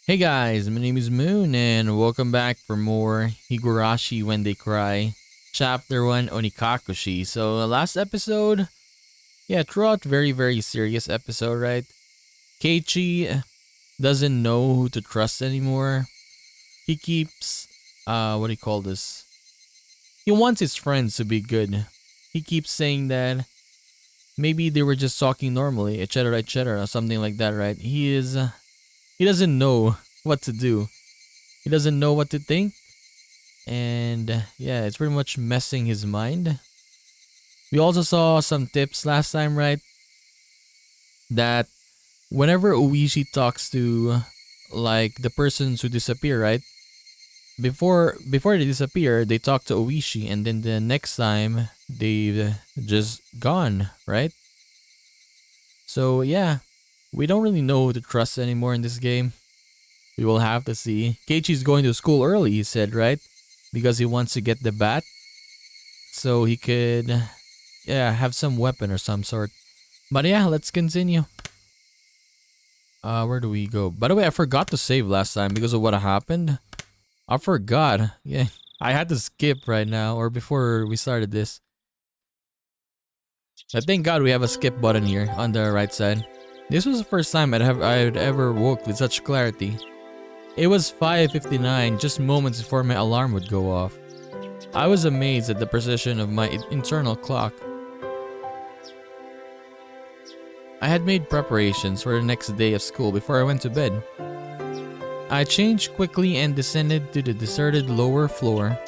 Hey guys, my name is Moon and welcome back for more Higurashi When They Cry, Chapter 1 Onikakushi. So last episode, throughout very serious episode, right? Keiichi doesn't know who to trust anymore. He keeps, what do you call this? He wants his friends to be good. He keeps saying that maybe they were just talking normally, etc., something like that, right? He doesn't know what to do. He doesn't know what to think. And it's pretty much messing his mind. We also saw some tips last time, right? That whenever Uishi talks to like the persons who disappear, right? Before they disappear, they talk to Uishi and then the next time they've just gone, right? So we don't really know who to trust anymore in this game. We will have to see. Keiichi's going to school early, he said, right? Because he wants to get the bat so he could have some weapon or some sort. But let's continue. Where do we go? By the way, I forgot to save last time because of what happened. I forgot. Yeah, I had to skip right now or before we started this. Thank God we have a skip button here on the right side. This was the first time I'd ever woke with such clarity. It was 5:59, just moments before my alarm would go off. I was amazed at the precision of my internal clock. I had made preparations for the next day of school before I went to bed. I changed quickly and descended to the deserted lower floor.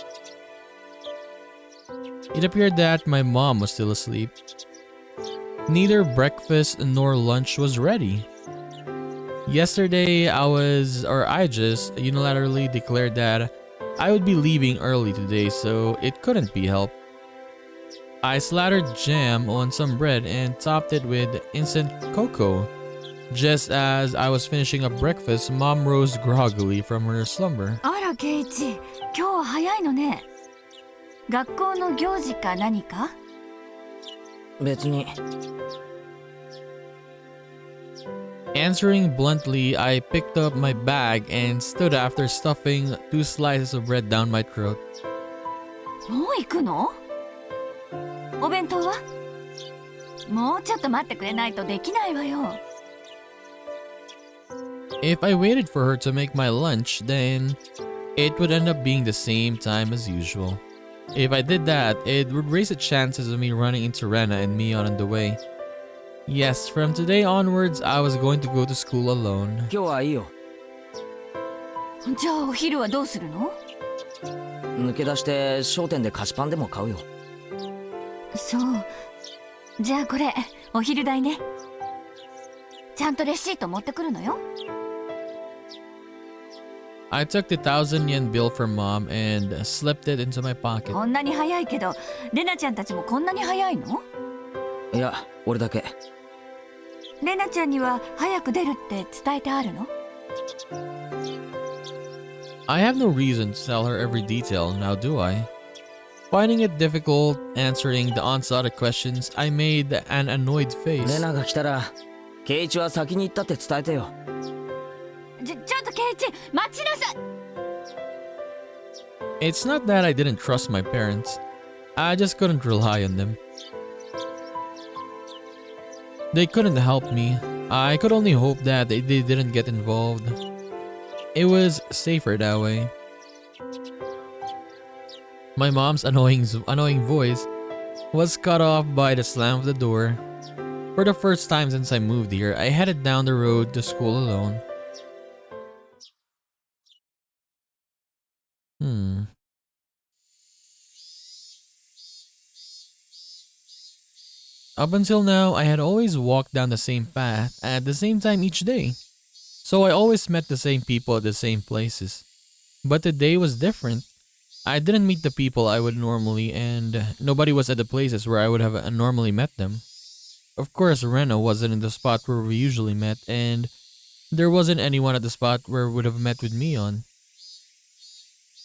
It appeared that my mom was still asleep. Neither breakfast nor lunch was ready. Yesterday I just unilaterally declared that I would be leaving early today, so it couldn't be helped. I slattered jam on some bread and topped it with instant cocoa. Just as I was finishing up breakfast, Mom rose groggily from her slumber. あら、ケイチ、今日は早いのね。学校の行事か何か？別に。Answering bluntly, I picked up my bag and stood after stuffing 2 slices of bread down my throat. もう行くの？お弁当は？もうちょっと待ってくれないとできないわよ。If I waited for her to make my lunch, then it would end up being the same time as usual. If I did that, it would raise the chances of me running into Rena and me on the way. Yes, from today onwards, I was going to go to school alone. 今日はいいよ。じゃあお昼はどうするの？抜け出して商店で菓子パンでも買うよ。そう。じゃあこれ、お昼代ね。ちゃんとレシート持ってくるのよ。I took the 1,000 yen bill from Mom and slipped it into my pocket. こんなに早いけど、レナちゃんたちもこんなに早いの？いや、俺だけ。レナちゃんには早く出るって伝えてあるの？ I have no reason to tell her every detail, now do I? Finding it difficult answering the onslaught of questions, I made an annoyed レ face. ナが来たら、ケイイチは先に行ったって伝えてよ。ちょっとケイチ、待ちなさい。 It's not that I didn't trust my parents. I just couldn't rely on them. They couldn't help me. I could only hope that they didn't get involved. It was safer that way. My mom's annoying voice was cut off by the slam of the door. For the first time since I moved here, I headed down the road to school alone. Up until now, I had always walked down the same path at the same time each day. So I always met the same people at the same places. But today was different. I didn't meet the people I would normally, and nobody was at the places where I would have normally met them. Of course, Rena wasn't in the spot where we usually met, and there wasn't anyone at the spot where we would have met with me on.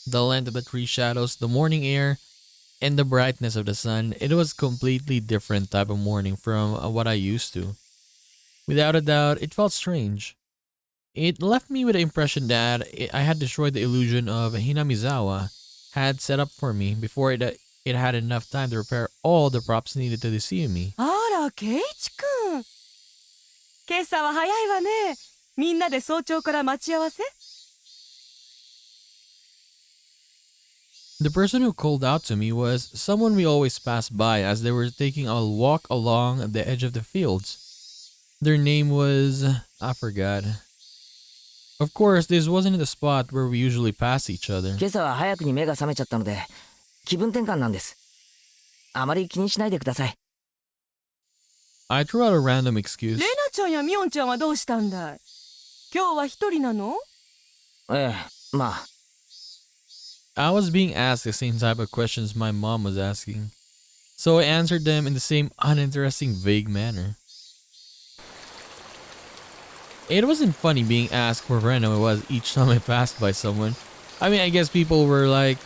The length of the tree shadows, the morning air, and the brightness of the sun, it was completely different type of morning from what I used to. Without a doubt, it felt strange. It left me with the impression that I had destroyed the illusion of Hinamizawa had set up for me before it had enough time to repair all the props needed to deceive me. あら、ケイチくん。今朝は早いわね。みんなで早朝から待ち合わせ？ The person who called out to me was someone we always passed by as they were taking a walk along the edge of the fields. Their name was... I forgot. Of course, this wasn't the spot where we usually pass each other. 今朝は早くに目が覚めちゃったので、気分転換なんです。あまり気にしないでください。I threw out a random excuse. レナちゃんやミオンちゃんはどうしたんだい？今日は一人なの？ええ、まあ。I was being asked the same type of questions my mom was asking, so I answered them in the same uninteresting, vague manner. It wasn't funny being asked where Rena was each time I passed by someone. I mean, I guess people were like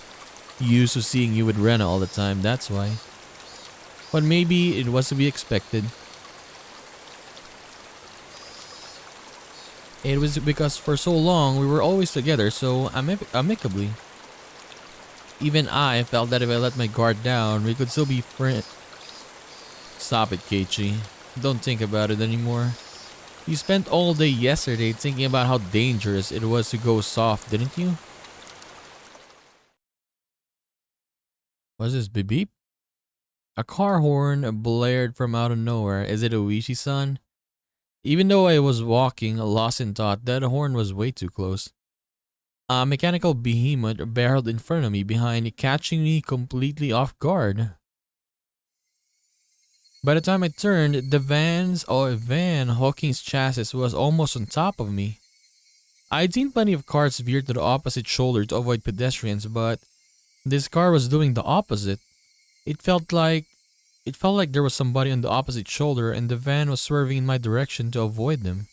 used to seeing you with Rena all the time, that's why. But maybe it was to be expected. It was because for so long we were always together so amicably. Even I felt that if I let my guard down, we could still be friends. Stop it, Keiichi. Don't think about it anymore. You spent all day yesterday thinking about how dangerous it was to go soft, didn't you? What's this, beep beep? A car horn blared from out of nowhere. Is it Oishi-san? Even though I was walking, lost in thought, that horn was way too close. A mechanical behemoth barreled in front of me behind, catching me completely off guard. By the time I turned, the van Hawking's chassis was almost on top of me. I'd seen plenty of cars veer to the opposite shoulder to avoid pedestrians, but this car was doing the opposite. It felt like there was somebody on the opposite shoulder and the van was swerving in my direction to avoid them.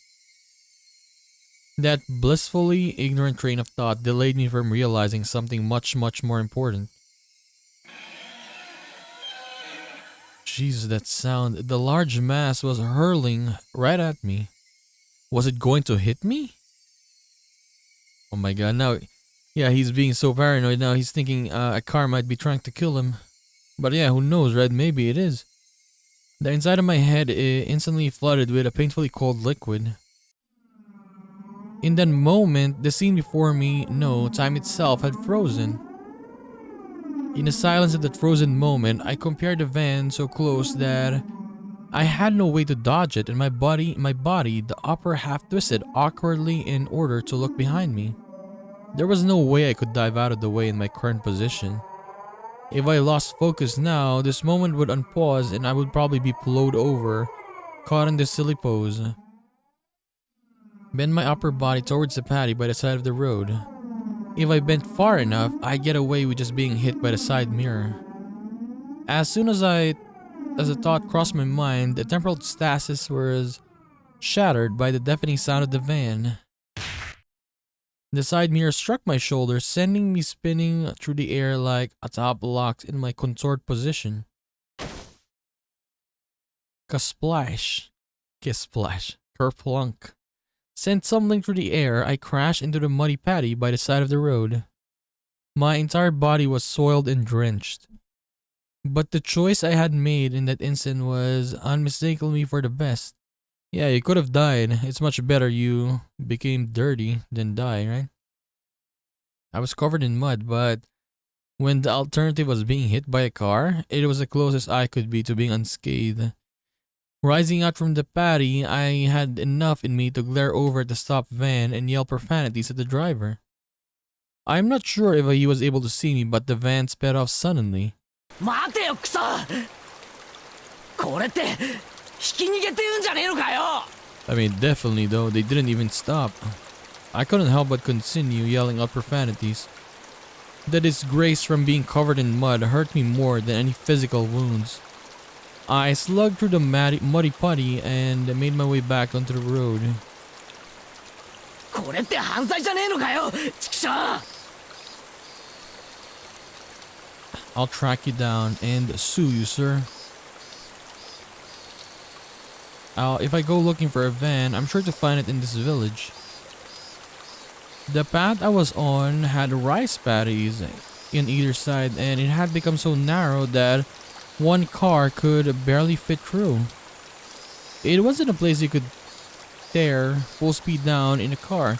That blissfully ignorant train of thought delayed me from realizing something much more important. Jesus, that sound. The large mass was hurling right at me. Was it going to hit me? Oh my god, now... Yeah, he's being so paranoid now. He's thinking a car might be trying to kill him. But yeah, who knows, right? Maybe it is. The inside of my head instantly flooded with a painfully cold liquid. In that moment, the scene before me, no, time itself had frozen. In the silence of that frozen moment, I compared the van so close that I had no way to dodge it, and my body, the upper half twisted awkwardly in order to look behind me. There was no way I could dive out of the way in my current position. If I lost focus now, this moment would unpause and I would probably be plowed over, caught in this silly pose. Bend my upper body towards the patty by the side of the road. If I bent far enough, I'd get away with just being hit by the side mirror. As soon as a thought crossed my mind, the temporal stasis was shattered by the deafening sound of the van. The side mirror struck my shoulder, sending me spinning through the air like a top locked in my contoured position. Kasplash. Kisplash. Kerplunk. Sent tumbling through the air, I crashed into the muddy patty by the side of the road. My entire body was soiled and drenched. But the choice I had made in that instant was unmistakably for the best. Yeah, you could have died. It's much better you became dirty than die, right? I was covered in mud, but when the alternative was being hit by a car, it was the closest I could be to being unscathed. Rising out from the patty, I had enough in me to glare over at the stopped van and yell profanities at the driver. I'm not sure if he was able to see me, but the van sped off suddenly. 待てよクソこれってひき逃げって言うんじゃねえのかよ I mean, definitely though, they didn't even stop. I couldn't help but continue yelling out profanities. The disgrace from being covered in mud hurt me more than any physical wounds. I slugged through the muddy putty and made my way back onto the road. これって犯罪じゃねえのかよ畜生 I'll track you down and sue you, sir. If I go looking for a van, I'm sure to find it in this village. The path I was on had rice paddies in either side, and it had become so narrow that one car could barely fit through. It wasn't a place you could tear full speed down in a car,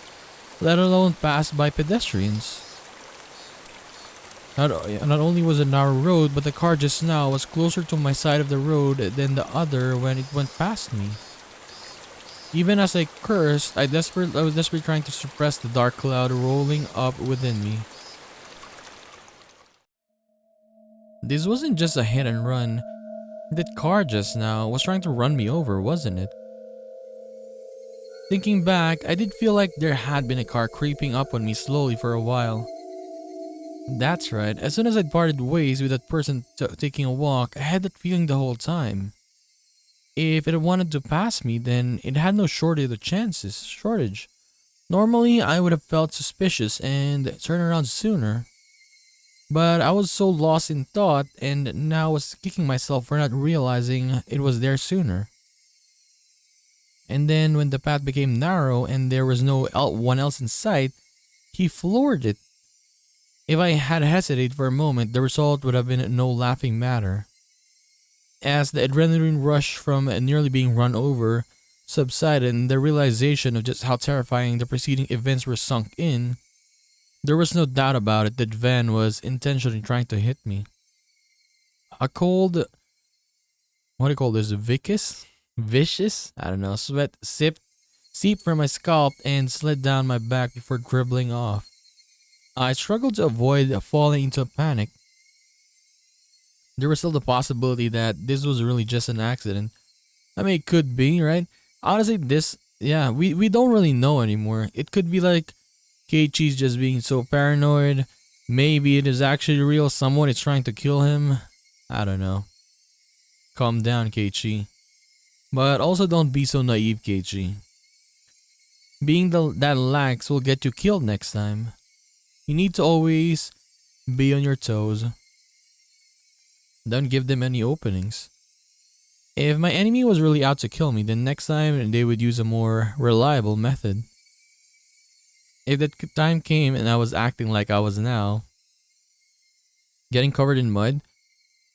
let alone pass by pedestrians. Not only was it a narrow road, but the car just now was closer to my side of the road than the other when it went past me. Even as I cursed, I was desperately trying to suppress the dark cloud rolling up within me. This wasn't just a hit and run. That car just now was trying to run me over, wasn't it? Thinking back, I did feel like there had been a car creeping up on me slowly for a while. That's right, as soon as I'd parted ways with that person taking a walk, I had that feeling the whole time. If it wanted to pass me, then it had no shortage. Normally, I would have felt suspicious and turned around sooner. But I was so lost in thought and now was kicking myself for not realizing it was there sooner. And then when the path became narrow and there was no one else in sight, he floored it. If I had hesitated for a moment, the result would have been no laughing matter. As the adrenaline rush from nearly being run over subsided and the realization of just how terrifying the preceding events were sunk in, there was no doubt about it that Van was intentionally trying to hit me. A cold, what do you call this, vicious, I don't know, sweat seeped from my scalp and slid down my back before dribbling off. I struggled to avoid falling into a panic. There was still the possibility that this was really just an accident. I mean, it could be, right? Honestly, we don't really know anymore. It could be like Keiichi's just being so paranoid. Maybe it is actually real. Someone is trying to kill him. I don't know. Calm down, Keiichi. But also don't be so naive, Keiichi. Being that lax will get you killed next time. You need to always be on your toes. Don't give them any openings. If my enemy was really out to kill me, then next time they would use a more reliable method. If that time came and I was acting like I was now, getting covered in mud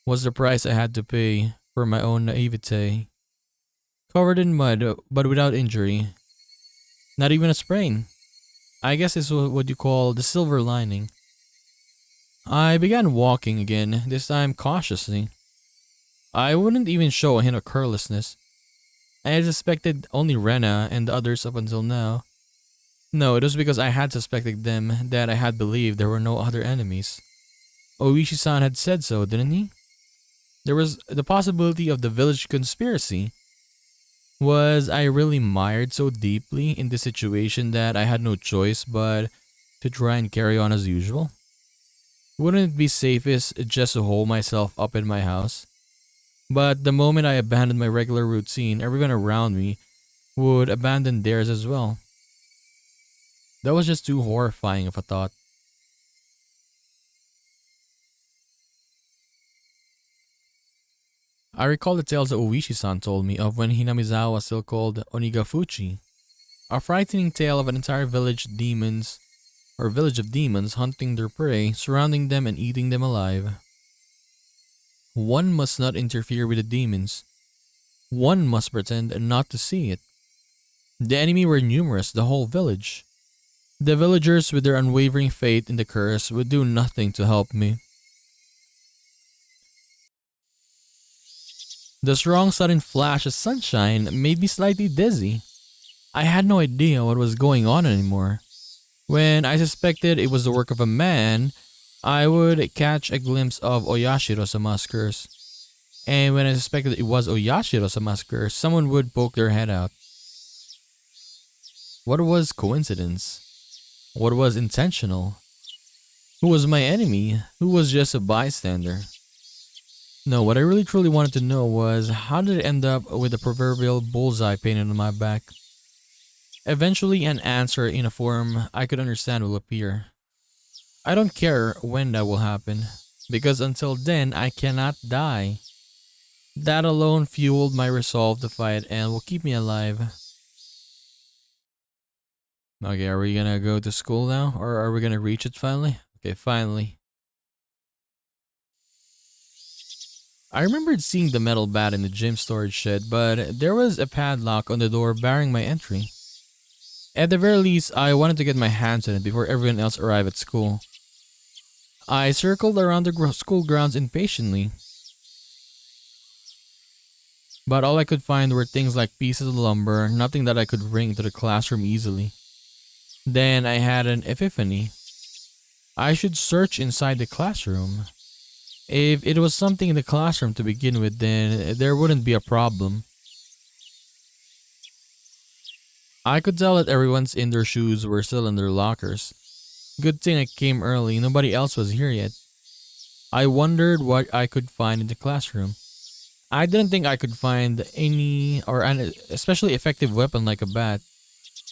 was the price I had to pay for my own naivete. Covered in mud, but without injury. Not even a sprain. I guess it's what you call the silver lining. I began walking again, this time cautiously. I wouldn't even show a hint of carelessness. I had suspected only Rena and the others up until now. No, it was because I had suspected them that I had believed there were no other enemies. Oishi-san had said so, didn't he? There was the possibility of the village conspiracy. Was I really mired so deeply in this situation that I had no choice but to try and carry on as usual? Wouldn't it be safest just to hold myself up in my house? But the moment I abandoned my regular routine, everyone around me would abandon theirs as well. That was just too horrifying of a thought. I recall the tales that Oishi-san told me of when Hinamizawa still called Onikakushi, a frightening tale of an entire village of demons hunting their prey, surrounding them and eating them alive. One must not interfere with the demons. One must pretend not to see it. The enemy were numerous, the whole village. The villagers, with their unwavering faith in the curse, would do nothing to help me. The strong sudden flash of sunshine made me slightly dizzy. I had no idea what was going on anymore. When I suspected it was the work of a man, I would catch a glimpse of Oyashiro-sama's curse. And when I suspected it was Oyashiro-sama's curse, someone would poke their head out. What was coincidence? What was intentional? Who was my enemy? Who was just a bystander? No, what I really truly wanted to know was, how did it end up with the proverbial bullseye painted on my back? Eventually an answer in a form I could understand will appear. I don't care when that will happen, because until then I cannot die. That alone fueled my resolve to fight and will keep me alive. Okay, are we gonna go to school now? Or are we gonna reach it finally? Okay, finally. I remembered seeing the metal bat in the gym storage shed, but there was a padlock on the door barring my entry. At the very least, I wanted to get my hands on it before everyone else arrived at school. I circled around the school grounds impatiently, but all I could find were things like pieces of lumber, nothing that I could bring into the classroom easily. Then I had an epiphany. I should search inside the classroom. If it was something in the classroom to begin with, then there wouldn't be a problem. I could tell that everyone's indoor shoes were still in their lockers. Good thing I came early, nobody else was here yet. I wondered what I could find in the classroom. I didn't think I could find any or an especially effective weapon like a bat,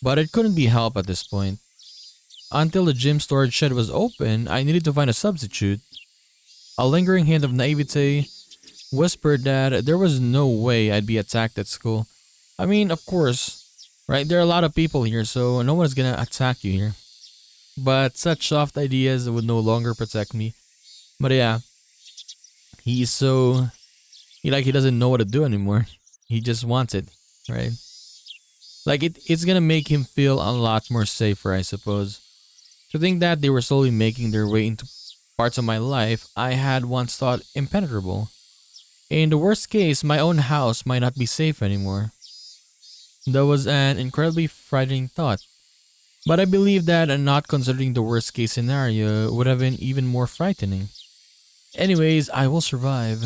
but it couldn't be helped at this point. Until the gym storage shed was open, I needed to find a substitute. A lingering hint of naivete whispered that there was no way I'd be attacked at school. I mean, of course, right? There are a lot of people here, so no one's gonna attack you here. But such soft ideas would no longer protect me. But yeah, he doesn't know what to do anymore. He just wants it, right? Like it's gonna make him feel a lot more safer, I suppose. To think that they were slowly making their way into parts of my life I had once thought impenetrable. In the worst case, my own house might not be safe anymore. That was an incredibly frightening thought. But I believe that not considering the worst case scenario would have been even more frightening. Anyways, I will survive.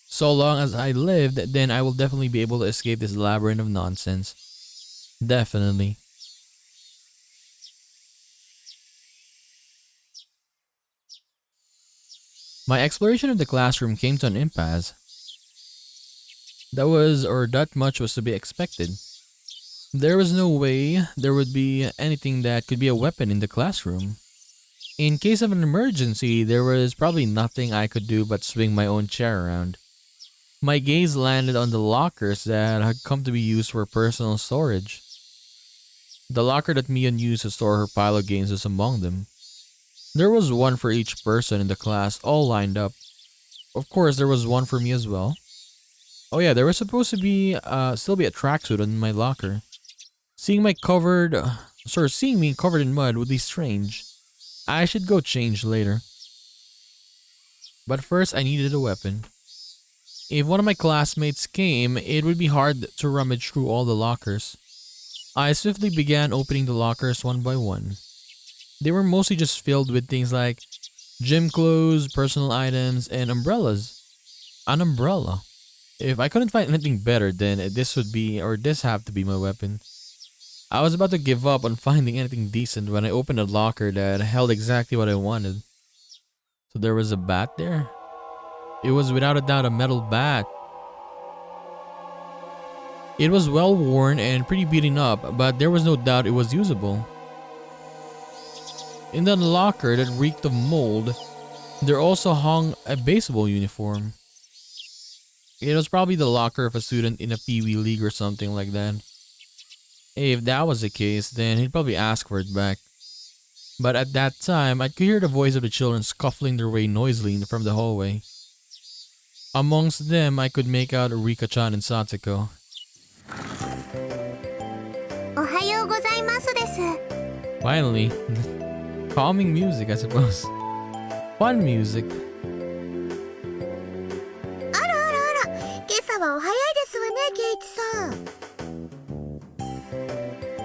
So long as I lived, then I will definitely be able to escape this labyrinth of nonsense. Definitely. My exploration of the classroom came to an impasse. That much was to be expected. There was no way there would be anything that could be a weapon in the classroom. In case of an emergency, there was probably nothing I could do but swing my own chair around. My gaze landed on the lockers that had come to be used for personal storage. The locker that Mion used to store her pile of games was among them. There was one for each person in the class, all lined up. Of course, there was one for me as well. Oh yeah, there was supposed to be still be a tracksuit in my locker. Seeing me covered in mud would be strange. I should go change later. But first, I needed a weapon. If one of my classmates came, it would be hard to rummage through all the lockers. I swiftly began opening the lockers one by one. They were mostly just filled with things like gym clothes, personal items, and umbrellas. An umbrella. If I couldn't find anything better, then this have to be my weapon. I was about to give up on finding anything decent when I opened a locker that held exactly what I wanted. So there was a bat there? It was without a doubt a metal bat. It was well worn and pretty beaten up, but there was no doubt it was usable. In the locker that reeked of mold, there also hung a baseball uniform. It was probably the locker of a student in a Pee-wee league or something like that. If that was the case, then he'd probably ask for it back. But at that time, I could hear the voice of the children scuffling their way noisily from the hallway. Amongst them, I could make out Rika-chan and Satoko. Finally. Calming music, I suppose. Fun music.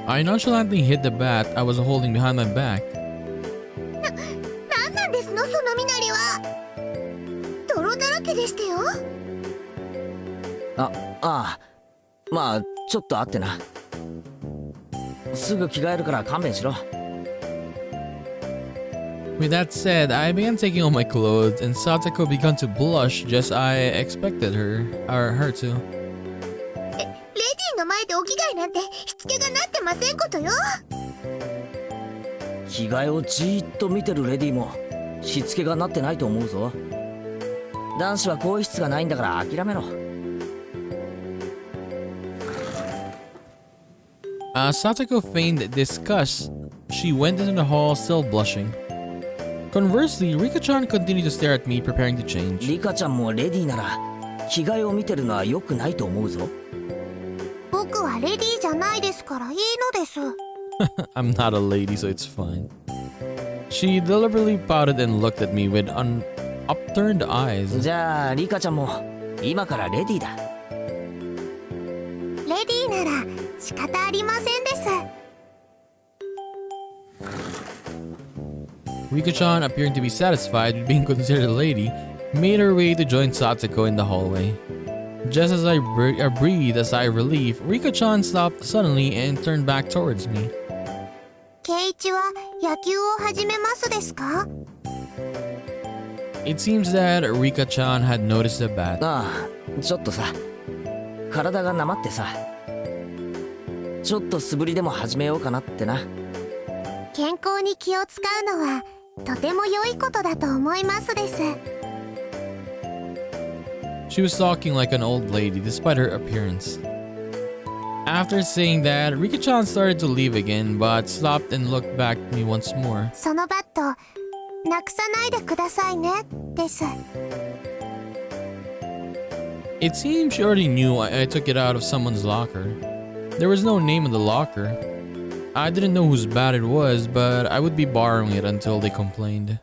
I nonchalantly hit the bat I was holding behind my back. With that said, I began taking off my clothes and Satoko began to blush just as I expected her to. 着替えをじーっと見てるレディもしつけがなってないと思うぞ。男子は更衣室がないんだから諦めろ。As Satoko feigned disgust, she went into the hall still blushing. Conversely, Rika-chan continued to stare at me, preparing to change. リカちゃんもレディーなら着替えを見てるのは良くないと思うぞ。僕はレディーじゃないですからいいのです。I'm not a lady, so it's fine. She deliberately pouted and looked at me with upturned eyes. じゃあリカちゃんも今からレディーだ。レディーなら仕方ありませんです。Rika-chan, appearing to be satisfied with being considered a lady, made her way to join Satoko in the hallway. Just as I breathed a sigh of relief, Rika-chan stopped suddenly and turned back towards me. ケイチは野球を始めますですか？ It seems that Rika-chan had noticed the bat. ああ、ちょっとさ、体がなまってさ、ちょっと素振りでも始めようかなってな。健康に気を使うのはとても良いことだと思いますです。She was talking like an old lady despite her appearance. After saying that, Rika-chan started to leave again, but stopped and looked back at me once more. そのバットなくさないでくださいねです。It seemed she already knew I took it out of someone's locker. There was no name in the locker. I didn't know whose bat it was, but I would be borrowing it until they complained.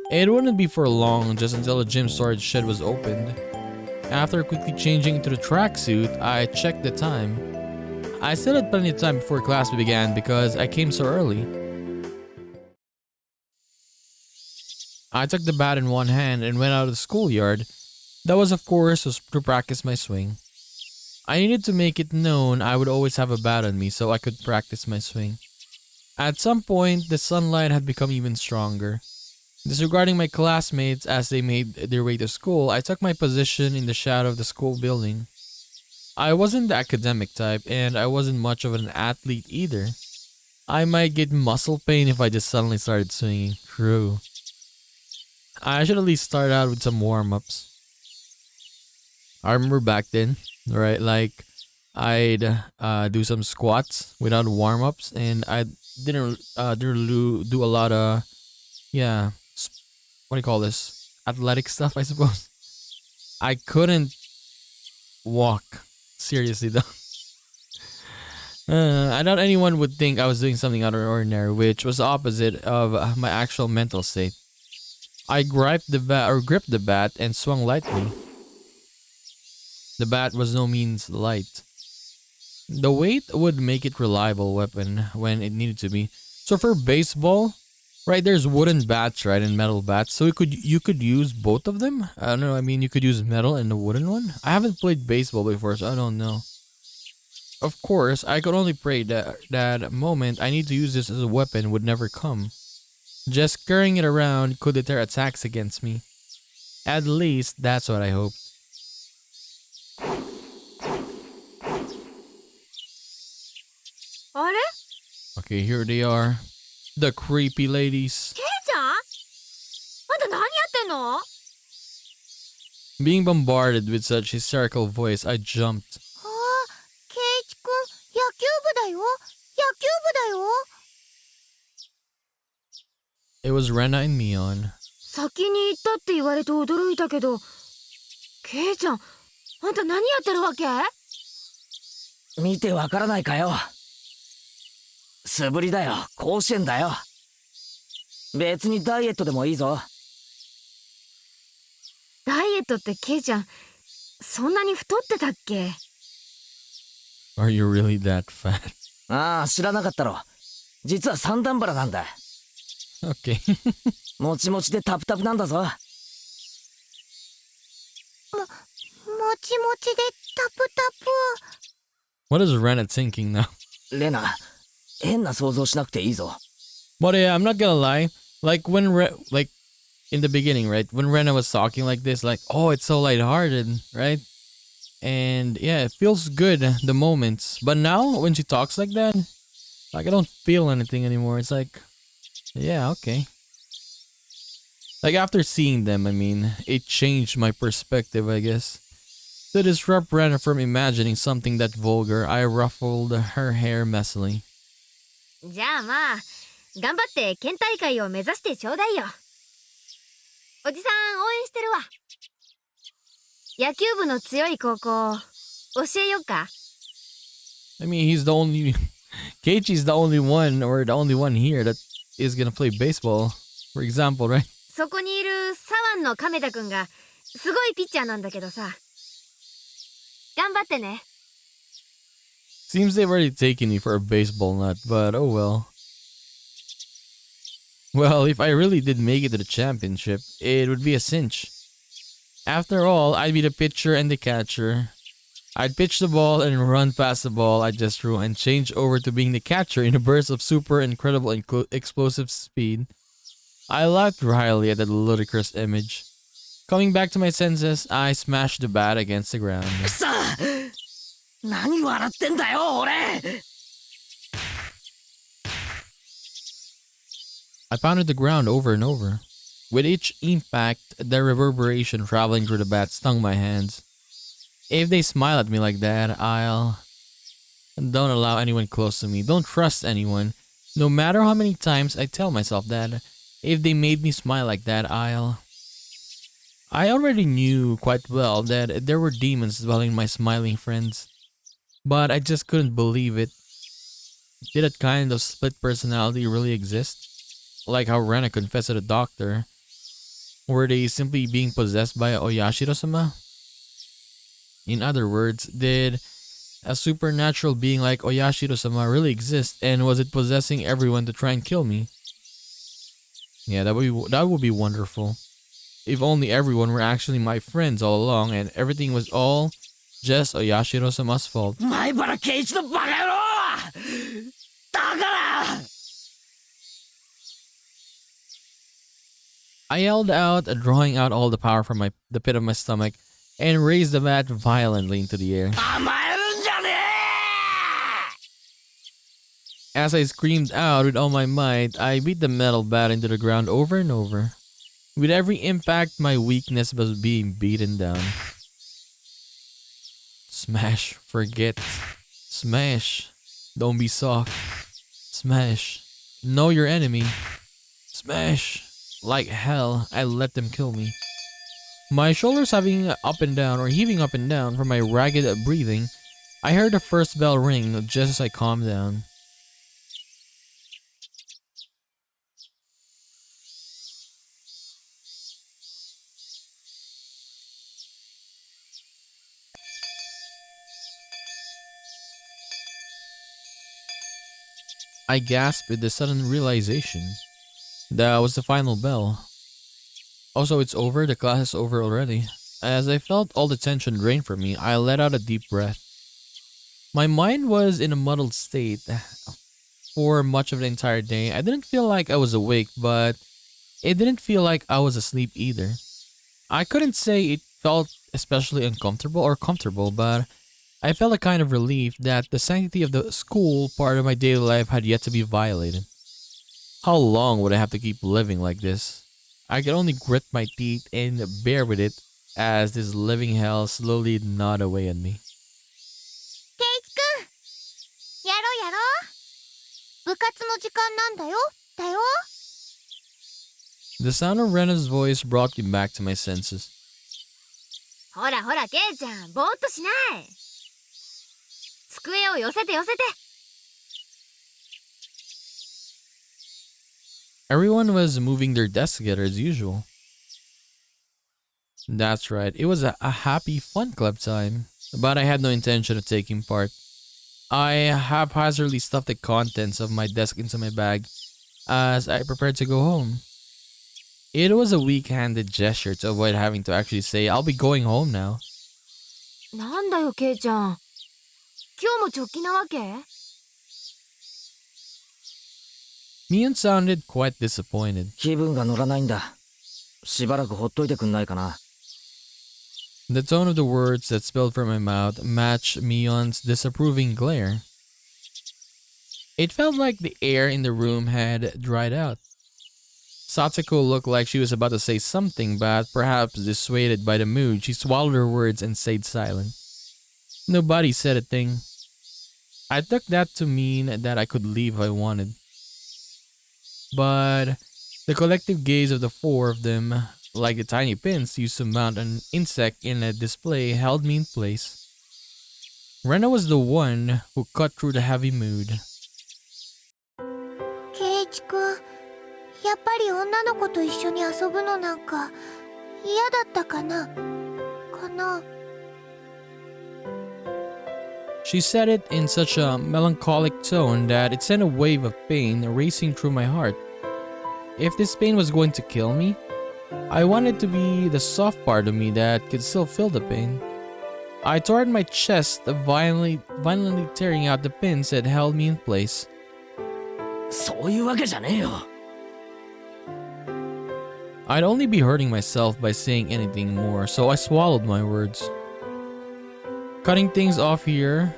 It wouldn't be for long, just until the gym storage shed was opened. After quickly changing into the tracksuit, I checked the time. I still had plenty of time before class began because I came so early. I took the bat in one hand and went out of the schoolyard. That was, of course, to practice my swing. I needed to make it known I would always have a bat on me so I could practice my swing. At some point, the sunlight had become even stronger. Disregarding my classmates as they made their way to school, I took my position in the shadow of the school building. I wasn't the academic type, and I wasn't much of an athlete either. I might get muscle pain if I just suddenly started swinging. True. I should at least start out with some warm-ups. I remember back then, right, like I'd do some squats without warm-ups, and I didn't do a lot of, what do you call this? Athletic stuff, I suppose. I couldn't walk. Seriously, though. I doubt anyone would think I was doing something out of the ordinary, which was the opposite of my actual mental state. I gripped the bat and swung lightly. The bat was no means light. The weight would make it a reliable weapon when it needed to be. So for baseball, right, there's wooden bats, right, and metal bats. So you could use both of them. I don't know. I mean, you could use metal and the wooden one. I haven't played baseball before, so I don't know. Of course, I could only pray that moment I need to use this as a weapon would never come. Just carrying it around could deter attacks against me. At least that's what I hoped. Okay, here they are. The creepy ladies. ケイちゃん？あんた何やってんの？ Being bombarded with such hysterical voice, I jumped. ああ、ケイチくん、野球部だよ。野球部だよ。 It was Rena and Mion. 先に行ったって言われて驚いたけど、ケイちゃん、あんた何やってるわけ？見てわからないかよ。素振りだよ、甲子園だよ。別にダイエットでもいいぞ。ダイエットってケイちゃん、そんなに太ってたっけ？ Are you really that fat? ああ、知らなかったろ。実は三段腹なんだ。Okay. もちもちでタプタプなんだぞ。もちもちでタプタプ。 What is Rena thinking now? レナ、変な想像しなくていいぞ。 But yeah, I'm not gonna lie. Like like in the beginning, right? When Rena was talking like this, like, oh, it's so lighthearted, right? And yeah, it feels good, the moments. But now, when she talks like that, like, I don't feel anything anymore. It's like, yeah, okay. Like, after seeing them, I mean, it changed my perspective, I guess. To disrupt Rena from imagining something that vulgar, I ruffled her hair messily. じゃあまあ頑張って県大会を目指してちょうだいよ。おじさん応援してるわ。野球部の強い高校教えよっか。 I mean, he's the only... Keiichi's the only one, or the only one here that is gonna play baseball, for example, right? そこにいる左腕の亀田くんがすごいピッチャーなんだけどさ。頑張ってね。 Seems they've already taken me for a baseball nut, but oh well. Well, if I really did make it to the championship, it would be a cinch. After all, I'd be the pitcher and the catcher. I'd pitch the ball and run past the ball I just threw and change over to being the catcher in a burst of super incredible explosive speed. I laughed wryly at that ludicrous image. Coming back to my senses, I smashed the bat against the ground. くそ、何笑ってんだよ俺。 I pounded the ground over and over. With each impact, the reverberation traveling through the bat stung my hands. If they smile at me like that, I'll... Don't allow anyone close to me. Don't trust anyone. No matter how many times I tell myself that. If they made me smile like that, I'll... I already knew quite well that there were demons dwelling in my smiling friends. But I just couldn't believe it. Did that kind of split personality really exist? Like how Rena confessed to the doctor. Were they simply being possessed by Oyashiro-sama? In other words, did a supernatural being like Oyashiro-sama really exist, and was it possessing everyone to try and kill me? Yeah, that would be wonderful. If only everyone were actually my friends all along, and everything was all just Oyashiro-sama's fault. 前原圭一のバカ野郎！だから！ I yelled out, drawing out all the power from the pit of my stomach, and raised the bat violently into the air. 甘えるんじゃねえ！ As I screamed out with all my might, I beat the metal bat into the ground over and over. With every impact, my weakness was being beaten down. Smash, forget. Smash, don't be soft. Smash, know your enemy. Smash, like hell, I let them kill me. My shoulders heaving up and down from my ragged breathing, I heard the first bell ring just as I calmed down. I gasped with the sudden realization. That was the final bell. Also, it's over, the class is over already. As I felt all the tension drain from me, I let out a deep breath. My mind was in a muddled state. For much of the entire day, I didn't feel like I was awake, but it didn't feel like I was asleep either. I couldn't say it felt especially uncomfortable or comfortable, but I felt a kind of relief that the sanctity of the school part of my daily life had yet to be violated. How long would I have to keep living like this? I could only grit my teeth and bear with it as this living hell slowly gnawed away at me. ケイチくん、やろうやろう。部活の時間なんだよ。だよ。 The sound of Rena's voice brought me back to my senses. ほらほらケイちゃんぼーっとしない。机を寄せて寄せて。 Everyone was moving their desks together as usual. That's right, it was a happy fun club time, but I had no intention of taking part. I haphazardly stuffed the contents of my desk into my bag as I prepared to go home. It was a weak-handed gesture to avoid having to actually say I'll be going home now. なんだよケイちゃん。今日も直帰なわけ？ Mion sounded quite disappointed. 気分が乗らないんだ。しばらくほっといてくんないかな。 The tone of the words that spilled from my mouth matched Mion's disapproving glare. It felt like the air in the room had dried out. Satsuko looked like she was about to say something, but perhaps dissuaded by the mood, she swallowed her words and stayed silent. Nobody said a thing. I took that to mean that I could leave if I wanted. But the collective gaze of the four of them, like the tiny pins used to mount an insect in a display, held me in place. Rena was the one who cut through the heavy mood. 圭一くん、やっぱり女の子と一緒に遊ぶのなんか嫌だったかなShe said it in such a melancholic tone that it sent a wave of pain racing through my heart. If this pain was going to kill me, I wanted to be the soft part of me that could still feel the pain. I tore at my chest, violently tearing out the pins that held me in place. そういうわけじゃねえよ。 I'd only be hurting myself by saying anything more, so I swallowed my words. Cutting things off here,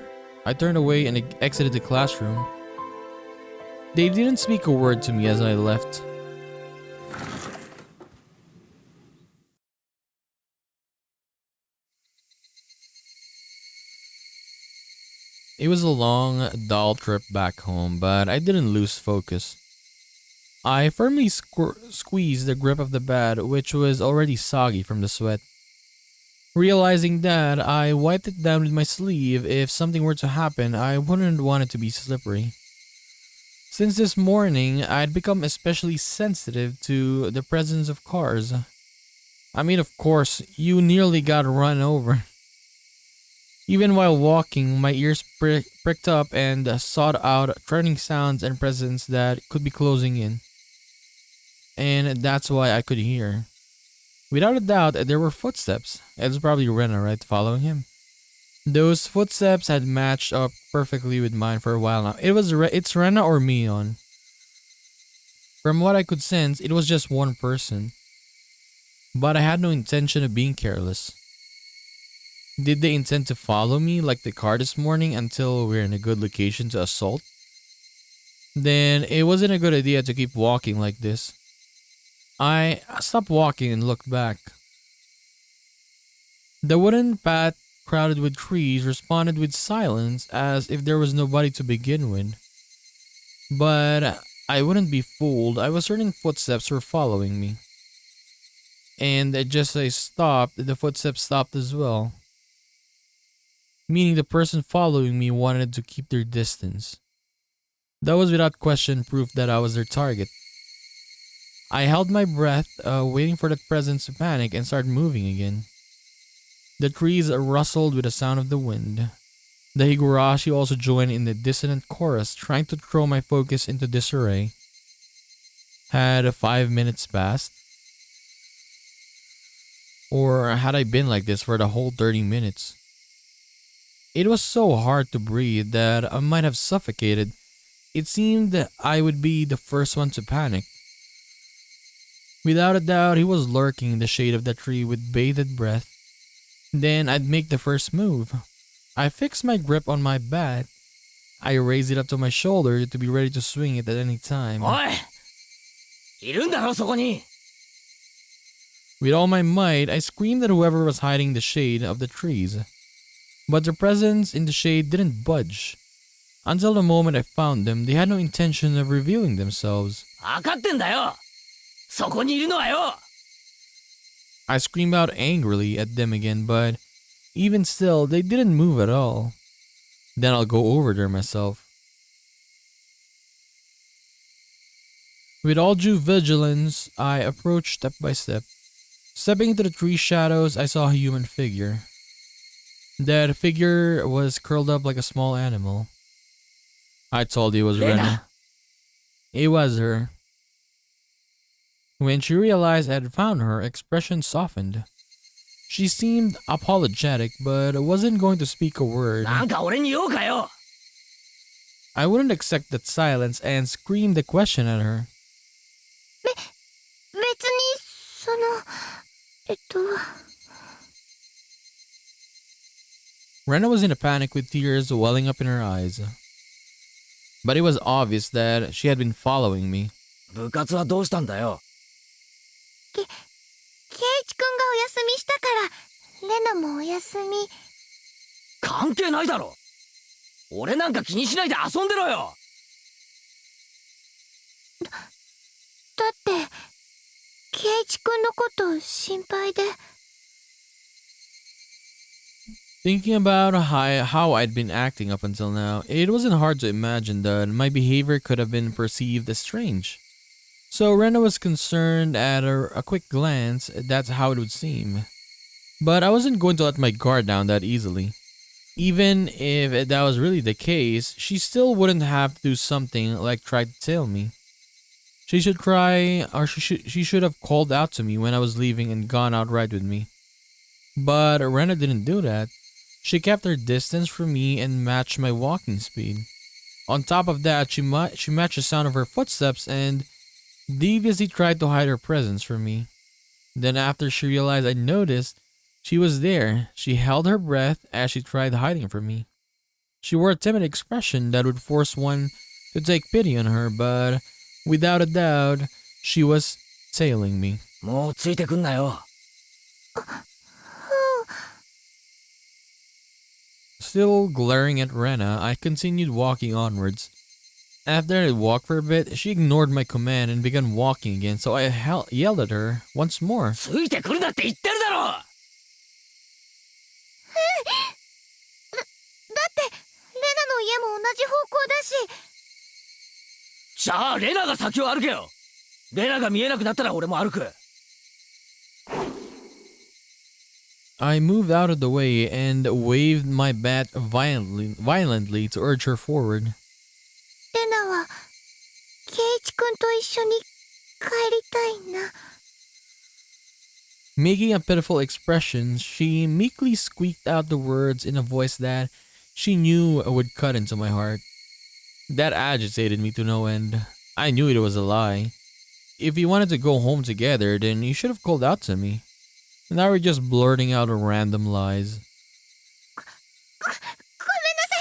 I turned away and exited the classroom. They didn't speak a word to me as I left. It was a long, dull trip back home, but I didn't lose focus. I firmly squeezed the grip of the bed, which was already soggy from the sweat. Realizing that, I wiped it down with my sleeve. If something were to happen, I wouldn't want it to be slippery. Since this morning, I'd become especially sensitive to the presence of cars. I mean, of course, you nearly got run over. Even while walking, my ears pricked up and sought out threatening sounds and presence that could be closing in. And that's why I could hear. Without a doubt, there were footsteps. It was probably Rena, right, following him. Those footsteps had matched up perfectly with mine for a while now. It's Rena or Mion. From what I could sense, it was just one person. But I had no intention of being careless. Did they intend to follow me like the car this morning until we're in a good location to assault? Then it wasn't a good idea to keep walking like this. I stopped walking and looked back. The wooden path, crowded with trees, responded with silence as if there was nobody to begin with. But I wouldn't be fooled. I was certain footsteps were following me. And just as I stopped, the footsteps stopped as well. Meaning the person following me wanted to keep their distance. That was without question proof that I was their target. I held my breath, waiting for that presence to panic and start moving again. The trees rustled with the sound of the wind. The Higurashi also joined in the dissonant chorus, trying to throw my focus into disarray. Had 5 minutes passed? Or had I been like this for the whole 30 minutes? It was so hard to breathe that I might have suffocated. It seemed that I would be the first one to panic. Without a doubt, he was lurking in the shade of the tree with bated breath. Then I'd make the first move. I fixed my grip on my bat. I raised it up to my shoulder to be ready to swing it at any time. おい、いるんだろそこに。 With all my might, I screamed at whoever was hiding in the shade of the trees. But their presence in the shade didn't budge. Until the moment I found them, they had no intention of revealing themselves. 分かってんだよ。そこにいるのはよ。 I screamed out angrily at them again, but even still, they didn't move at all. Then I'll go over there myself. With all due vigilance, I approached step by step. Stepping into the tree shadows, I saw a human figure. That figure was curled up like a small animal. I told you it was Rena. It was her. When she realized I had found her, expression softened. She seemed apologetic, but wasn't going to speak a word. なんか俺に言おうかよ。 I wouldn't accept that silence and screamed the question at her. 別にRena was in a panic with tears welling up in her eyes. But it was obvious that she had been following me. 部活はどうしたんだよ。ケイチくんがお休みしたからレナもお休み。関係ないだろ。俺なんか気にしないで遊んでろよ。だってケイチくんのこと心配で。Thinking about how I'd been acting up until now, it wasn't hard to imagine that my behavior could have been perceived as strange. So Rena was concerned at a quick glance, that's how it would seem. But I wasn't going to let my guard down that easily. Even if that was really the case, she still wouldn't have to do something like try to tell me. She should cry, or she should have called out to me when I was leaving and gone outright with me. But Rena didn't do that. She kept her distance from me and matched my walking speed. On top of that, she matched the sound of her footsteps and deviously tried to hide her presence from me. Then after she realized I noticed she was there, she held her breath as she tried hiding from me. She wore a timid expression that would force one to take pity on her, but without a doubt, she was tailing me. もうついてくんなよ。Still glaring at Rena, I continued walking onwards. After I walked for a bit, she ignored my command and began walking again, so I yelled at her once more. ついてくるなって言ってるだろ。だってレナの家も同じ方向だし。じゃあレナが先を歩けよ。レナが見えなくなったら俺も歩く。I moved out of the way and waved my bat violently to urge her forward. レナはケイチくんと一緒に帰りたいな。Making a pitiful expression, she meekly squeaked out the words in a voice that she knew would cut into my heart. That agitated me to no end. I knew it was a lie. If you wanted to go home together, then you should have called out to me. Now we're just blurting out random lies. ごめんなさ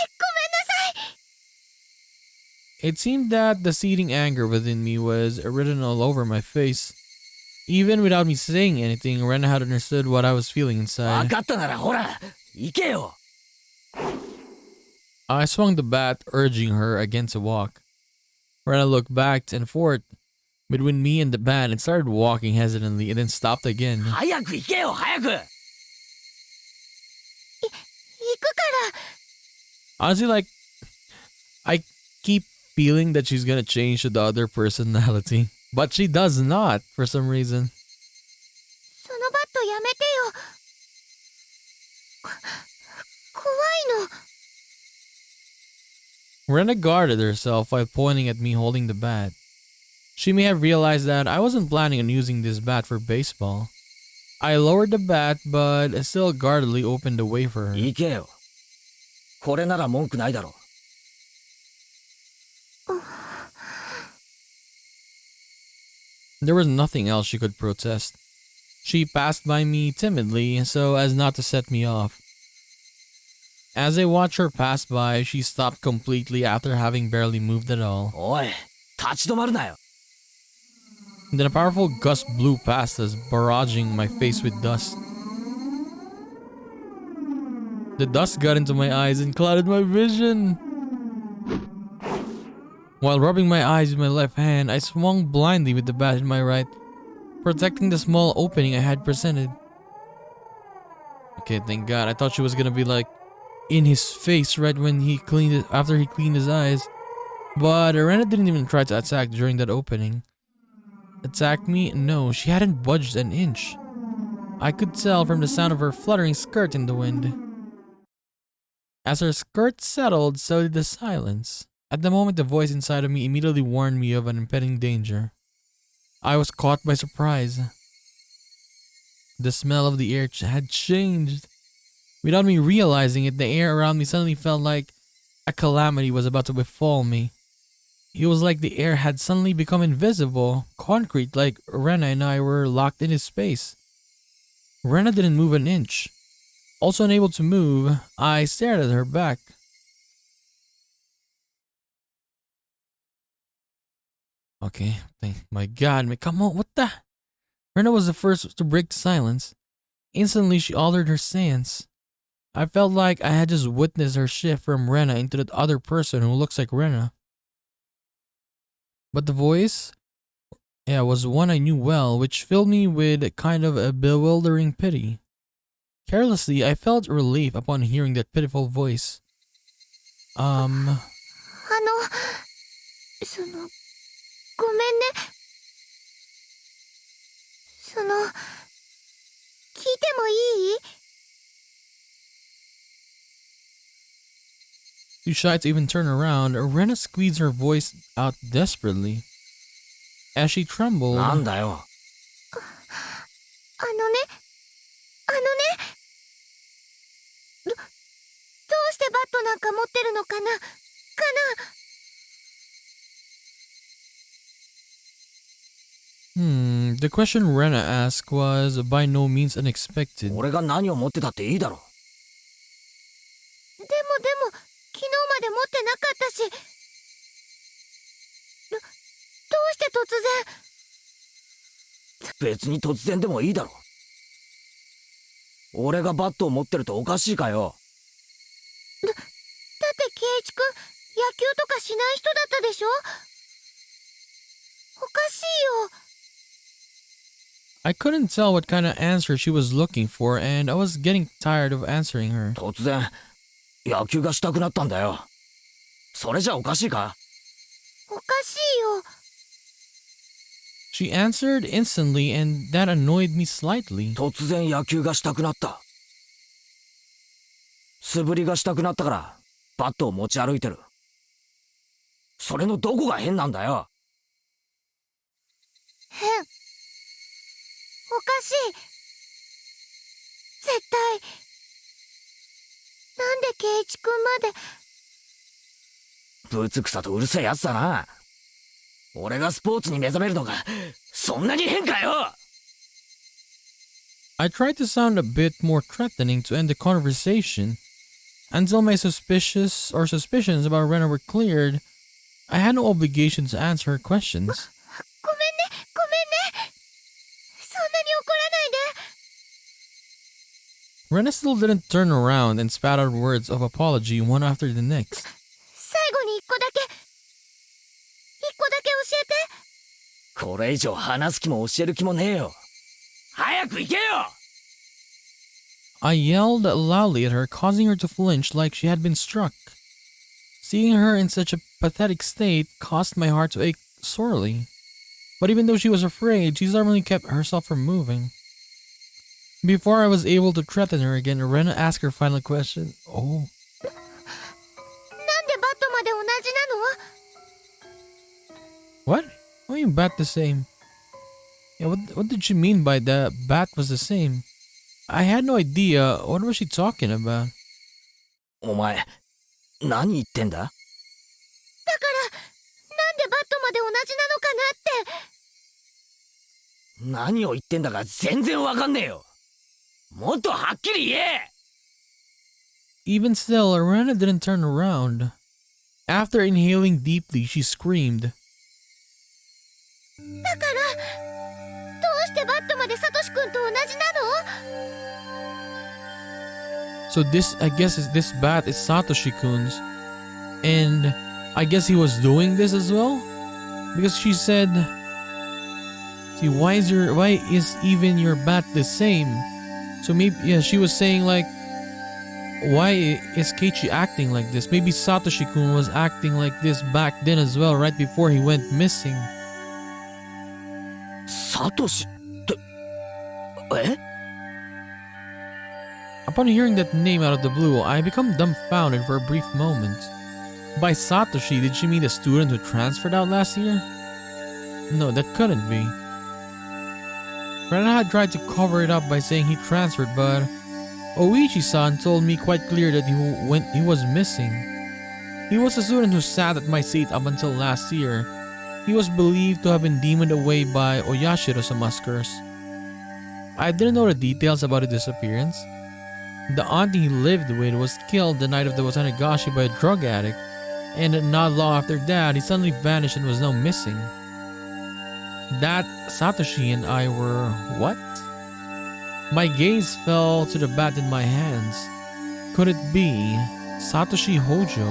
い。 It seemed that the seething anger within me was written all over my face. Even without me saying anything, Rena had understood what I was feeling 分 inside. かったならほら行けよ。 I swung the bat, urging her against a walk. Rena looked back and forth between me and the bat and started walking hesitantly and then stopped again. 早く行けよ早く。行くから。 Honestly, like, I keep feeling that she's gonna change to the other personality. But she does not, for some reason. そのバットやめてよ。怖いの。 Rena guarded herself while pointing at me holding the bat. She may have realized that I wasn't planning on using this bat for baseball. I lowered the bat, but still guardedly opened the way for her. 行けよ。これなら文句ないだろ。 There was nothing else she could protest. She passed by me timidly so as not to set me off. As I watched her pass by, she stopped completely after having barely moved at all. おい立ち止まるなよ。 Then a powerful gust blew past us, barraging my face with dust. The dust got into my eyes and clouded my vision. While rubbing my eyes with my left hand, I swung blindly with the bat in my right, protecting the small opening I had presented. Okay, thank God. I thought she was gonna be like in his face right when after he cleaned his eyes. But Rena didn't even try to attack during that opening. Attack me? No, she hadn't budged an inch. I could tell from the sound of her fluttering skirt in the wind. As her skirt settled, so did the silence. At the moment, the voice inside of me immediately warned me of an impending danger. I was caught by surprise. The smell of the air had changed. Without me realizing it, the air around me suddenly felt like a calamity was about to befall me. It was like the air had suddenly become invisible, concrete, like Rena and I were locked in his space. Rena didn't move an inch. Also unable to move, I stared at her back. Okay, thank my God, come on, what the? Rena was the first to break the silence. Instantly, she altered her stance. I felt like I had just witnessed her shift from Rena into that other person who looks like Rena. But the voice, was one I knew well, which filled me with kind of a bewildering pity. Carelessly, I felt relief upon hearing that pitiful voice. その、ごめんね。聞いてもいい？ Too shy to even turn around, Rena squeezed her voice out desperately. As she trembled, なんだよ。あのね、どうしてバットなんか持ってるのかな？The question Rena asked was by no means unexpected. 俺が何を持ってたっていいだろ。でも、昨日まで持ってなかったし、どうして突然？別に突然でもいいだろ。俺がバットを持ってるとおかしいかよ。だって圭一君、野球とかしない人だったでしょ？おかしいよ。I couldn't tell what kind of answer she was looking for, and I was getting tired of answering her. 突然野球がしたくなったんだよ。それじゃおかしいか？おかしいよ。She answered instantly, and that annoyed me slightly. 突然野球がしたくなった。素振りがしたくなったからバットを持ち歩いてる。それのどこが変なんだよ。変。おかしい。絶対。なんで圭一君まで。ぶつくさとうるせえやつだな。俺がスポーツに目覚めるのがそんなに変かよ。I tried to sound a bit more threatening to end the conversation. Until my suspicions about Rena were cleared, I had no obligation to answer her questions. ごめんね。そんなに怒らないで。 Rena still didn't turn around and spat out words of apology one after the next. 最後に一個だけ教えて。これ以上話す気も教える気もねえよ。早く行けよ。I yelled loudly at her, causing her to flinch like she had been struck. Seeing her in such a pathetic state caused my heart to ache sorely. But even though she was afraid, she stubbornly kept herself from moving. Before I was able to threaten her again, Rena asked her final question. Oh. なんでバットまで同じなの？ What? What do you mean bat the same? Yeah, what did she mean by that bat was the same? I had no idea. What was she talking about? お前何言ってんだ？だから、なんでバットまで同じなのかなって。何を言ってんだか全然わかんねえよ。もっとはっきり言え。 Even still, Rena didn't turn around. After inhaling deeply, she screamed. だから、どうしてバットまでサトシ君と同じなの？ So this, I guess, this bat is Satoshi-kun's. And I guess he was doing this as well? Because she said, see, why is even your bat the same? So maybe, yeah, she was saying like, why is Keiichi acting like this? Maybe Satoshi-kun was acting like this back then as well, right before he went missing. サトシってえ？ Upon hearing that name out of the blue, I become dumbfounded for a brief moment. By Satoshi, did she mean the student who transferred out last year? No, that couldn't be. Rena had tried to cover it up by saying he transferred, but Oichi-san told me quite clear that he was missing. He was a student who sat at my seat up until last year. He was believed to have been demoned away by Oyashiro-sama's curse. I didn't know the details about his disappearance. The auntie he lived with was killed the night of the Onikakushi by a drug addict, and not long after that, he suddenly vanished and was now missing. that Satoshi and I were what? My gaze fell to the bat in my hands. Could it be Satoshi Hojo?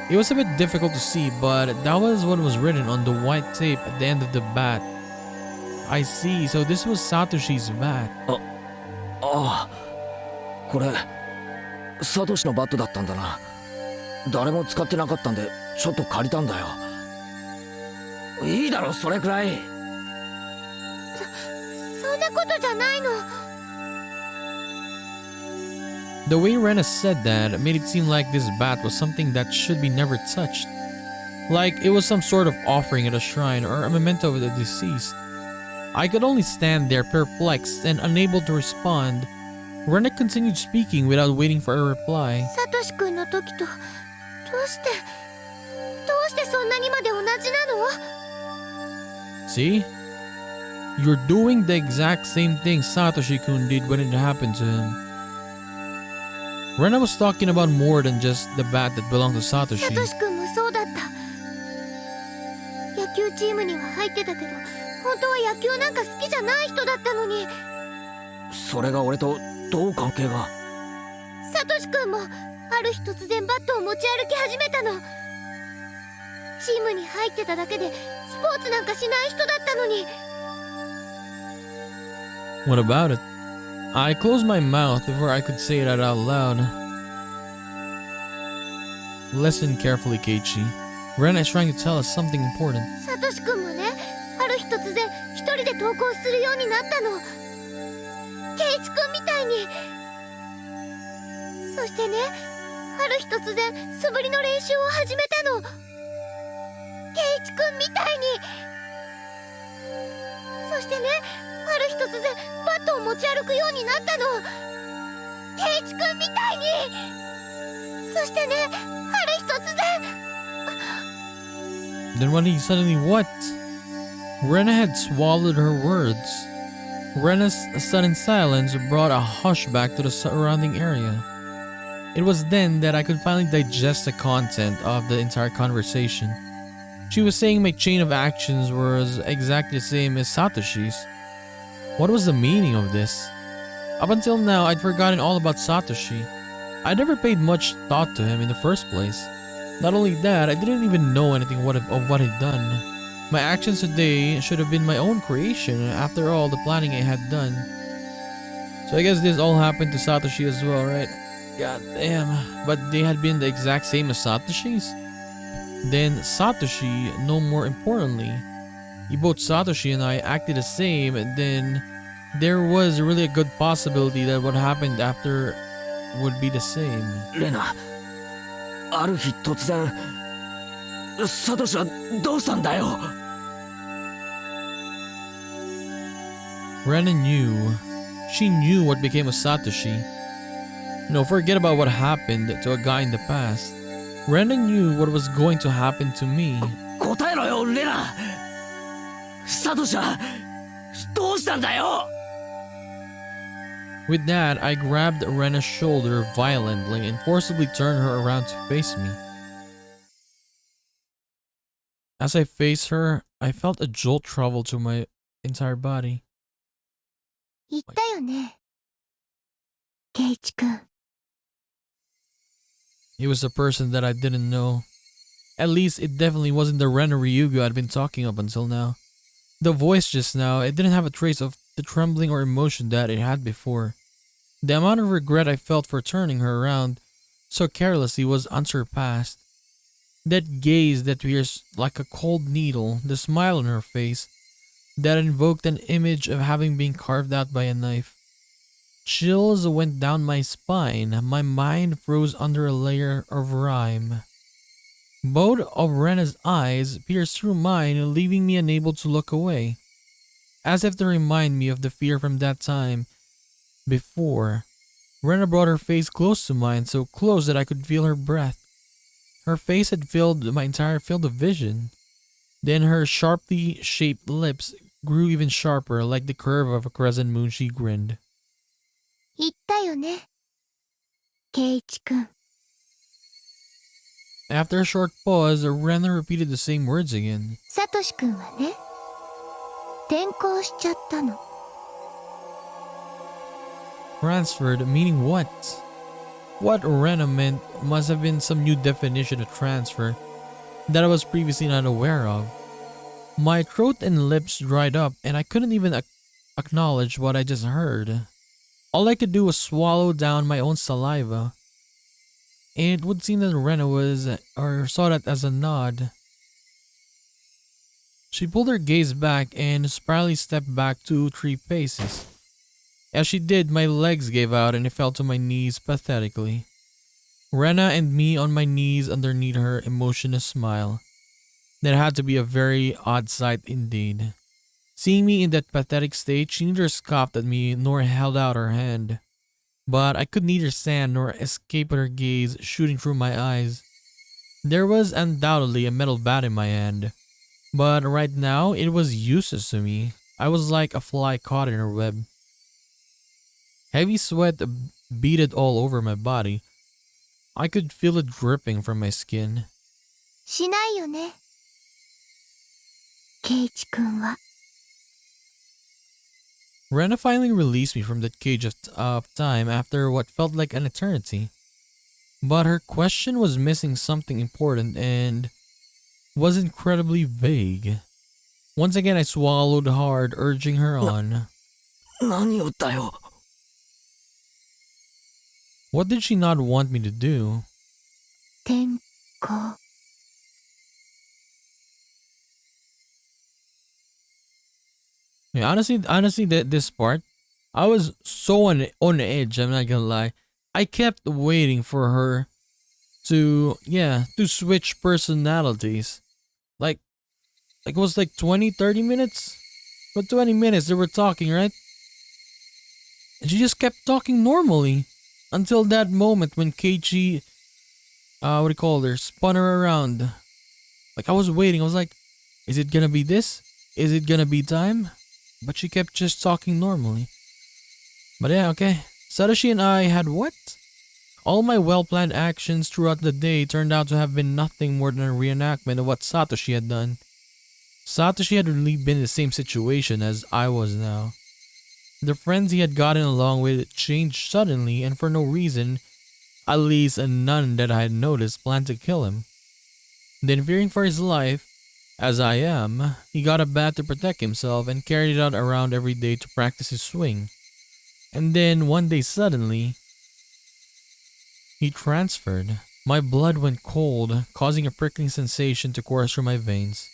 It was a bit difficult to see, but that was what was written on the white tape at the end of the bat. I see, so this was Satoshi's bat. ああ、これサトシのバットだったんだな。誰も使ってなかったんでちょっと借りたんだよ。いいだろそれくらい。そんなことじゃないの。 The way Rena said that made it seem like this bat was something that should be never touched. Like it was some sort of offering at a shrine or a memento of the deceased. I could only stand there perplexed and unable to respond. Rena continued speaking without waiting for a reply. サトシ君の時とどうしてそんなにまで同じなの？ See? You're doing the exact same thing Satoshi-kun did when it happened to him. Rena was talking about more than just the bat that belonged to サ Satoshi. トシ君もそうだった。野球チームには入ってたけど本当は野球なんか好きじゃない人だったのに。それが俺とどう関係が？サトシ君もある日突然バットを持ち歩き始めたの。チームに入ってただけでスポーツなんかしない人だったのに。 What about it? I closed my mouth before I could say that out loud. Listen carefully, Keiichi. Rena is trying to tell us something important. サトシ君もね、ある日突然一人で登校するようになったの。ケイイチ君みたいに。そしてね、ある日突然素振りの練習を始めたの。ケイイチ君みたいに。そしてね、ある日突然バットを持ち歩くようになったの。ケイイチ君みたいに。そしてね、ある日突然。 Then when he suddenly what? Rena had swallowed her words. Rena's sudden silence brought a hush back to the surrounding area. It was then that I could finally digest the content of the entire conversation. She was saying my chain of actions was exactly the same as Satoshi's. What was the meaning of this? Up until now, I'd forgotten all about Satoshi. I never paid much thought to him in the first place. Not only that, I didn't even know anything of what I'd done. My actions today should have been my own creation after all the planning I had done. So I guess this all happened to Satoshi as well, right? God damn. But they had been the exact same as Satoshi's? Then Satoshi, no more importantly, if both Satoshi and I acted the same, then there was really a good possibility that what happened after would be the same. レナ、ある日突然サトシはどうしたんだよ。 Rena knew. She knew what became of Satoshi. No, forget about what happened to a guy in the past. Rena knew what was going to happen to me. 答えろよレナ。サトシはどうしたんだよ。 With that, I grabbed Rena's shoulder violently and forcibly turned her around to face me. As I faced her, I felt a jolt travel through my entire body. 言ったよね、ケイイチ君。 It was a person that I didn't know. At least, it definitely wasn't the Rena Ryugu I'd been talking up until now. The voice just now, it didn't have a trace of the trembling or emotion that it had before. The amount of regret I felt for turning her around so carelessly was unsurpassed. That gaze that pierced like a cold needle, the smile on her face, that invoked an image of having been carved out by a knife. Chills went down my spine, my mind froze under a layer of rime. Both of Rena's eyes pierced through mine, leaving me unable to look away. As if to remind me of the fear from that time before, Rena brought her face close to mine, so close that I could feel her breath. Her face had filled my entire field of vision. Then her sharply shaped lips grew even sharper, like the curve of a crescent moon. She grinned. 言ったよね、ケイイチ君。After a short pause, Rena repeated the same words again. サトシ君はね、転校しちゃったの。 Transferred, meaning what? What Rena meant must have been some new definition of transfer that I was previously not aware of. My throat and lips dried up, and I couldn't even acknowledge what I just heard. All I could do was swallow down my own saliva. It would seem that Rena saw that as a nod. She pulled her gaze back and spirally stepped back 2-3 paces. As she did, my legs gave out and I fell to my knees pathetically. Rena and me on my knees underneath her emotionless smile. That had to be a very odd sight indeed. Seeing me in that pathetic state, she neither scoffed at me nor held out her hand. But I could neither stand nor escape her gaze shooting through my eyes. There was undoubtedly a metal bat in my hand, but right now it was useless to me. I was like a fly caught in her web. Heavy sweat beaded all over my body. I could feel it dripping from my skin. しないよね、ケイチ君は。 Rena finally released me from that cage of time after what felt like an eternity. But her question was missing something important and was incredibly vague. Once again, I swallowed hard, urging her on. 何をだよ。 What did she not want me to do? 転校。 Yeah, honestly, this part, I was so on edge. I'm not gonna lie. I kept waiting for her to switch personalities. Like it was like 20-30 minutes. For 20 minutes they were talking, right? And she just kept talking normally until that moment when Keiichi, spun her around. Like I was waiting. I was like, is it gonna be this? Is it gonna be time? But she kept just talking normally. But yeah, okay. Satoshi and I had what? All my well-planned actions throughout the day turned out to have been nothing more than a reenactment of what Satoshi had done. Satoshi had really been in the same situation as I was now. The friends he had gotten along with changed suddenly and for no reason, at least none that I had noticed, planned to kill him. Then fearing for his life, as I am, he got a bat to protect himself and carried it out around every day to practice his swing. And then one day suddenly, he transferred. My blood went cold, causing a prickling sensation to course through my veins.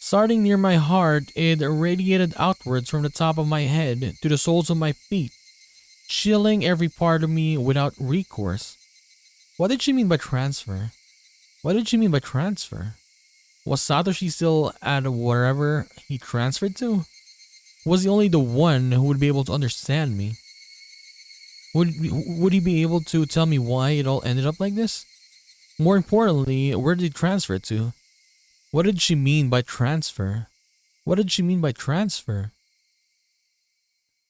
Starting near my heart, it radiated outwards from the top of my head to the soles of my feet, chilling every part of me without recourse. What did she mean by transfer? What did she mean by transfer? Was Satoshi still at wherever he transferred to? Was he only the one who would be able to understand me? Would he be able to tell me why it all ended up like this? More importantly, where did he transfer to? What did she mean by transfer? What did she mean by transfer?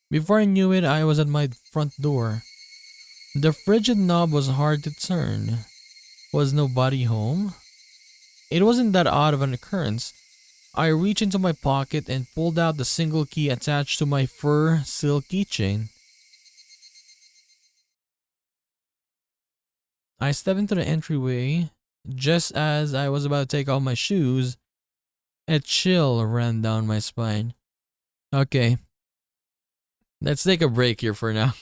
Before I knew it, I was at my front door. The frigid knob was hard to turn. Was nobody home? It wasn't that odd of an occurrence. I reached into my pocket and pulled out the single key attached to my fur silk keychain. I stepped into the entryway. Just as I was about to take off my shoes, a chill ran down my spine. Okay. Let's take a break here for now.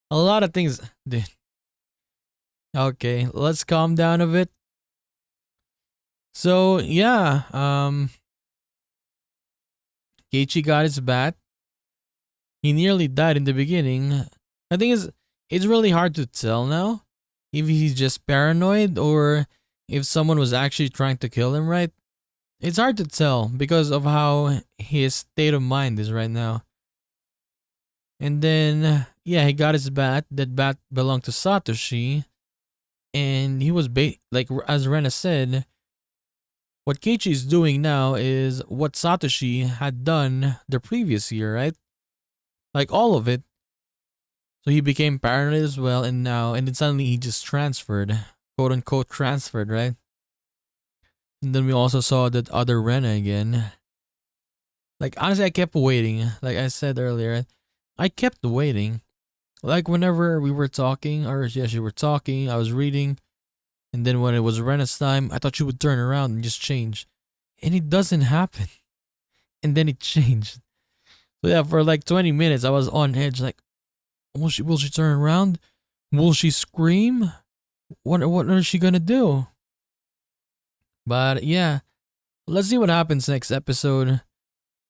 A lot of things... Dude. Okay, let's calm down a bit. So, yeah, Keiichi got his bat. He nearly died in the beginning. I think it's really hard to tell now if he's just paranoid or if someone was actually trying to kill him, right? It's hard to tell because of how his state of mind is right now. And then, yeah, he got his bat. That bat belonged to Satoshi. And he was, like, as Rena said, what Keiichi is doing now is what Satoshi had done the previous year, right? Like, all of it. So he became paranoid as well, and then suddenly he just transferred. quote unquote transferred, right? And then we also saw that other Rena again. Like, honestly, I kept waiting. Like I said earlier, I kept waiting. Like, whenever we were talking, or yes, you were talking, I was reading, and then when it was Rena's time, I thought she would turn around and just change. And it doesn't happen. And then it changed. So yeah, for like 20 minutes, I was on edge. Like, will she turn around? Will she scream? What is she gonna do? But yeah, let's see what happens next episode.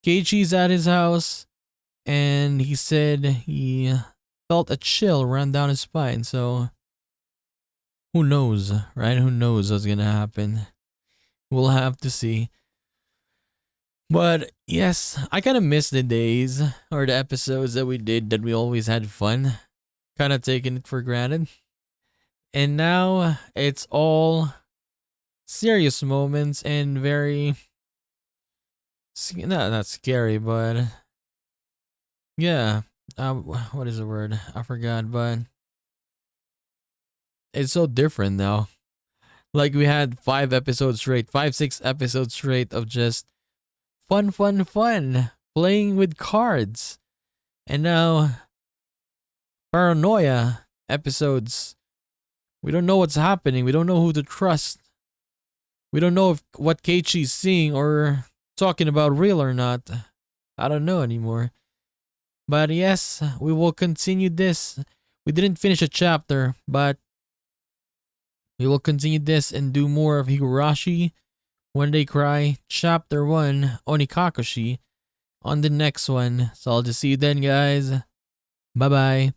Keiichi's at his house, and he said he felt a chill run down his spine. So who knows, right? Who knows what's gonna happen? We'll have to see. But yes, I kind of miss the days or the episodes that we did that we always had fun. Kind of taking it for granted. And now it's all serious moments and very not scary, but yeah. What is the word? I forgot, but it's so different now. Like, we had 6 episodes straight of just fun, playing with cards. And now, paranoia episodes. We don't know what's happening. We don't know who to trust. We don't know if what Keiichi's seeing or talking about real or not. I don't know anymore. But yes, we will continue this. We didn't finish a chapter, but we will continue this and do more of Higurashi, When They Cry, Chapter 1, Onikakushi, on the next one. So I'll just see you then, guys. Bye-bye.